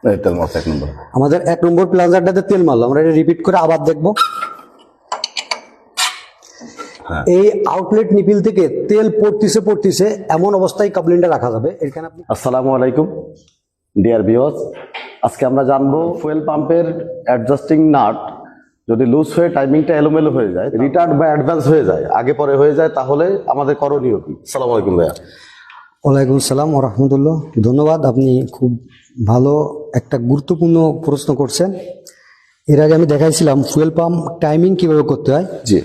তেল মারছে 1 নম্বর। আমাদের 1 নম্বর প্লাঞ্জারটাতে তেল মারলো, আমরা এটা রিপিট করে আবার দেখবো। এই আউটলেট নিপিল থেকে তেল পড়তিছে এমন অবস্থায় কাবলিনটা রাখা যাবে। এখানে আপনি আসসালামু আলাইকুম ডিয়ার ভিউয়ার্স, আজকে আমরা জানবো ফুয়েল পাম্পের অ্যাডজাস্টিং নাট যদি লুজ হয়ে টাইমিংটা এলোমেলো হয়ে যায়, রিটার্ড বা অ্যাডভান্স হয়ে যায়, আগে পরে হয়ে যায়, তাহলে আমাদের করণীয় কি? আসসালামু আলাইকুম ভাইয়া। ওয়ালাইকুম আসসালাম ওয়া রাহমাতুল্লাহ। ধন্যবাদ, আপনি খুব ভালো একটা গুরুত্বপূর্ণ প্রশ্ন করছেন। এর আগে আমি দেখাইছিলাম ফুয়েল পাম্প টাইমিং কিভাবে করতে হয়। জি,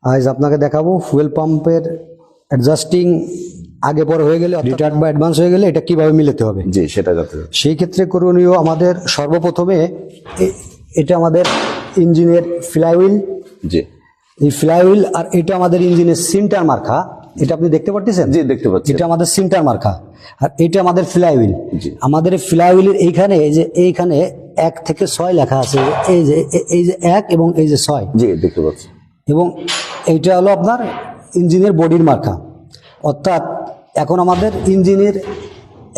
আজ আপনাকে দেখাবো ফুয়েল পাম্পের অ্যাডজাস্টিং আগে পরে হয়ে গেলে, রিটার্ড বা অ্যাডভান্স হয়ে গেলে এটা কিভাবে মিলাতে হবে। জি, সেটা যাতে সেই ক্ষেত্রে করণীয় আমাদের সর্বপ্রথমে এটা আমাদের ইঞ্জিনের ফ্লাইহুইল। জি, এই ফ্লাইহুইল আর এটা আমাদের ইঞ্জিনের সিন্টার মার্কা, এটা আপনি দেখতে পাচ্ছেন? জি দেখতে পাচ্ছি। এটা আমাদের সিন্টার মার্কা আর এটা আমাদের ফ্লাইহুইল। জি, আমাদের ফ্লাইহুইলের এইখানে এই যে এইখানে 1 থেকে 6 লেখা আছে, এই যে 1 এবং এই যে 6। জি দেখতে পাচ্ছি। এবং এইটা হলো আপনার ইঞ্জিনের বডির মার্কা। অর্থাৎ এখন আমাদের ইঞ্জিনের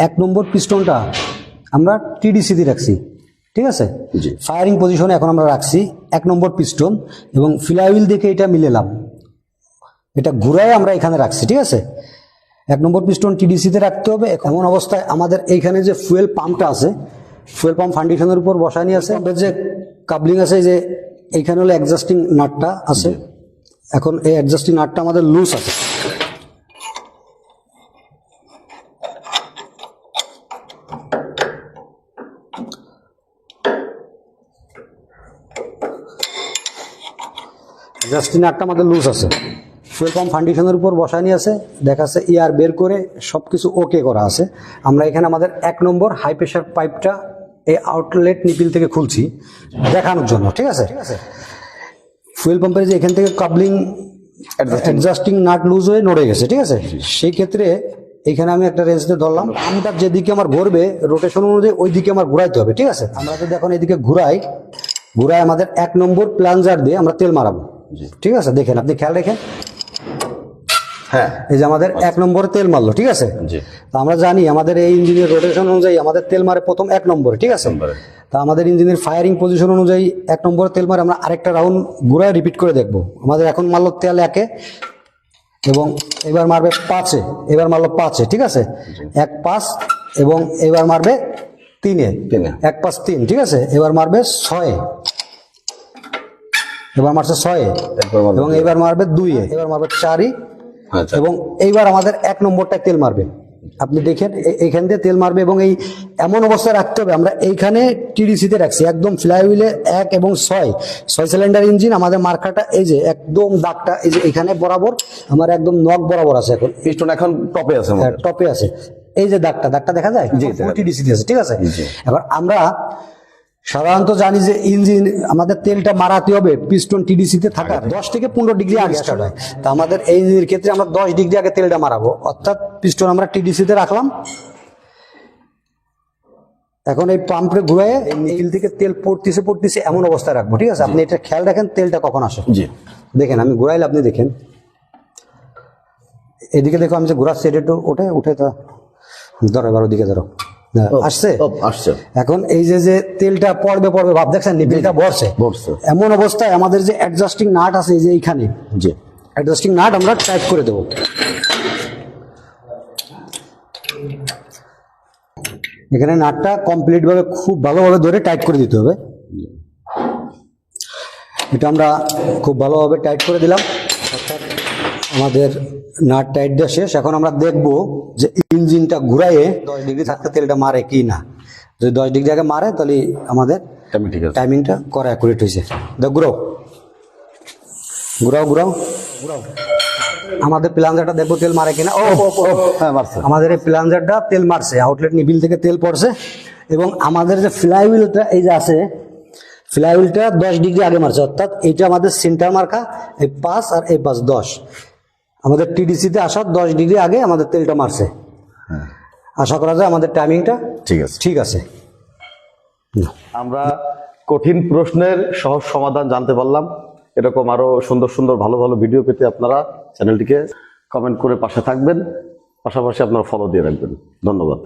1 নম্বর পিস্টনটা আমরা টিডিসিতে রাখছি, ঠিক আছে? জি, ফায়ারিং পজিশনে এখন আমরা রাখছি 1 নম্বর পিস্টন এবং ফ্লাইহুইল দেখে এটা মিলালাম, এটা ঘুরায় আমরা এখানে রাখছি, ঠিক আছে? 1 নম্বর পিস্টন টিডিসিতে রাখতে হবে। এমন অবস্থায় আমাদের এইখানে যে ফুয়েল পাম্পটা আছে, ফুয়েল পাম্প ফাউন্ডেশনের উপর বসায় নিয়ে আছে, যে কাবলিং আছে, যে এইখানে হলো অ্যাডজাস্টিং নাটটা আছে। এখন এই অ্যাডজাস্টিং নাটটা আমাদের লুজ আছে। অ্যাডজাস্টিং নাটটা আমাদের লুজ আছে, ফুয়েল পাম্প ফাউন্ডেশনের উপর বসায় নিয়ে আছে, দেখাচ্ছে ইয়ার বের করে সব কিছু ওকে করা আছে। আমরা এখানে আমাদের 1 নম্বর হাই প্রেশার পাইপটা এই আউটলেট নিপিল থেকে খুলছি দেখানোর জন্য, ঠিক আছে? ফুয়েল পাম্পের যে এখান থেকে কাবলিং অ্যাডজাস্টিং নাট লুজ হয়ে নড়ে গেছে, ঠিক আছে? সেই ক্ষেত্রে এখানে আমি একটা রেঞ্জতে ধরলাম, আমটা যেদিকে আমার ঘুরবে রোটেশন অনুযায়ী ওই দিকে আমার ঘুরাইতে হবে, ঠিক আছে? আমরা যদি এখন এদিকে ঘুরাই আমাদের 1 নম্বর প্লাঞ্জার দিয়ে আমরা তেল মারাবো, ঠিক আছে? দেখেন, আপনি খেয়াল রেখেন, হ্যাঁ, এই যে আমাদের 1 নম্বরে তেল মারলো, ঠিক আছে? জি, তা আমরা জানি আমাদের এই ইঞ্জিনের রোটেশন অনুযায়ী আমাদের তেল মারে প্রথম 1 নম্বরে, ঠিক আছে? তা আমাদের ইঞ্জিনের ফায়ারিং পজিশন অনুযায়ী 1 নম্বরে তেল মারে, আমরা আরেকটা রাউন্ড ঘুরায় রিপিট করে দেখবো। আমাদের এখন মারলো তেল 1-এ এবং এবার মারবে 5-এ, এবার মারলো 5-এ, ঠিক আছে? 1-5 এবং এবার মারবে 3-এ, 1-5-3, ঠিক আছে? এবার মারবে 6-এ, এবার মারছে 6-এ এবং এবার মারবে 2-এ, এবার মারবে 4-ই এবং এইবার আমাদের 1 নম্বরটায় তেল মারবে। আপনি দেখেন এইখান দিয়ে তেল মারবে এবং এই এমন অবস্থায় রাখতে হবে, আমরা এইখানে টিডিসিতে রাখছি একদম ফ্লাইহুইলে 1 এবং 6 সিলিন্ডার ইঞ্জিন। আমাদের মার্কাটা এই যে একদম দাগটা এই যে এখানে বরাবর আমার একদম নখ বরাবর আছে। এখন পিস্টন এখন টপে আছে, টপে আছে, এই যে দাগটা দেখা যায়, টিডিসিতে আছে, ঠিক আছে? এবার আমরা সাধারণত জানি যে ইঞ্জিন আমাদের তেলটা মারাতে হবে পিস্টন টিডিসিতে থাকার 10 থেকে 15 ডিগ্রি আগে স্টার্ট হয়। তা আমাদের এই ইঞ্জিনের ক্ষেত্রে আমরা 10 ডিগ্রি আগে তেলটা মারাবো, অর্থাৎ পিস্টন আমরা টিডিসিতে রাখলাম। এখন এই পাম্পে ঘুরে এই নিপিল থেকে তেল পড়তিছে এমন অবস্থায় রাখবো, ঠিক আছে? আপনি এটা খেয়াল রাখেন তেলটা কখন আসে। জি, দেখেন আমি ঘুরাইলে আপনি দেখেন, এদিকে দেখো, আমি যে ঘুরাচ্ছি এটা একটু উঠে তা ধরো, এবার ওদিকে ধরো, আসছে। এখন এই যে তেলটা পড়বে ভাব দেখছেন, নিপিলটা ভরছে। এমন অবস্থায় আমাদের যে অ্যাডজাস্টিং নাট আছে এই যে এইখানে, যে অ্যাডজাস্টিং নাট আমরা টাইট করে দেব। এখানে নাটটা কমপ্লিট ভাবে খুব ভালোভাবে ধরে টাইট করে দিতে হবে। এটা আমরা খুব ভালোভাবে টাইট করে দিলাম, অর্থাৎ আমাদের নাট টাইট দেওয়া শেষ। এখন আমরা দেখবো যে ইঞ্জিনটা ঘুরাইয়ে 10 ডিগ্রি থাকতে তেলটা মারে কি না। যদি 10 ডিগ্রি আগে মারে তাহলে আমাদের টাইমিংটা করা অ্যাকুরেট হয়েছে। ঘুরাও আমাদের প্লাঞ্জারটা দেখবো তেল মারে কিনা। আমাদের এই প্লাঞ্জারটা তেল মারছে, আউটলেট নিপিল থেকে তেল পড়ছে এবং আমাদের যে ফ্লাইহুইলটা এই যে আছে, ফ্লাইহুইলটা 10 ডিগ্রি আগে মারছে, অর্থাৎ এটা আমাদের সেন্টার মার্কা, এই 5 আর এই 5 10 আমাদের টিডিসিতে আসার 10 ডিগ্রি আগে আমাদের তেলটা মারছে। আশা করা যায় আমাদের টাইমিংটা ঠিক আছে। আমরা কঠিন প্রশ্নের সহজ সমাধান জানতে পারলাম। এরকম আরো সুন্দর ভালো ভিডিও পেতে আপনারা চ্যানেলটিকে কমেন্ট করে পাশে থাকবেন, পাশাপাশি আপনারা ফলো দিয়ে রাখবেন। ধন্যবাদ।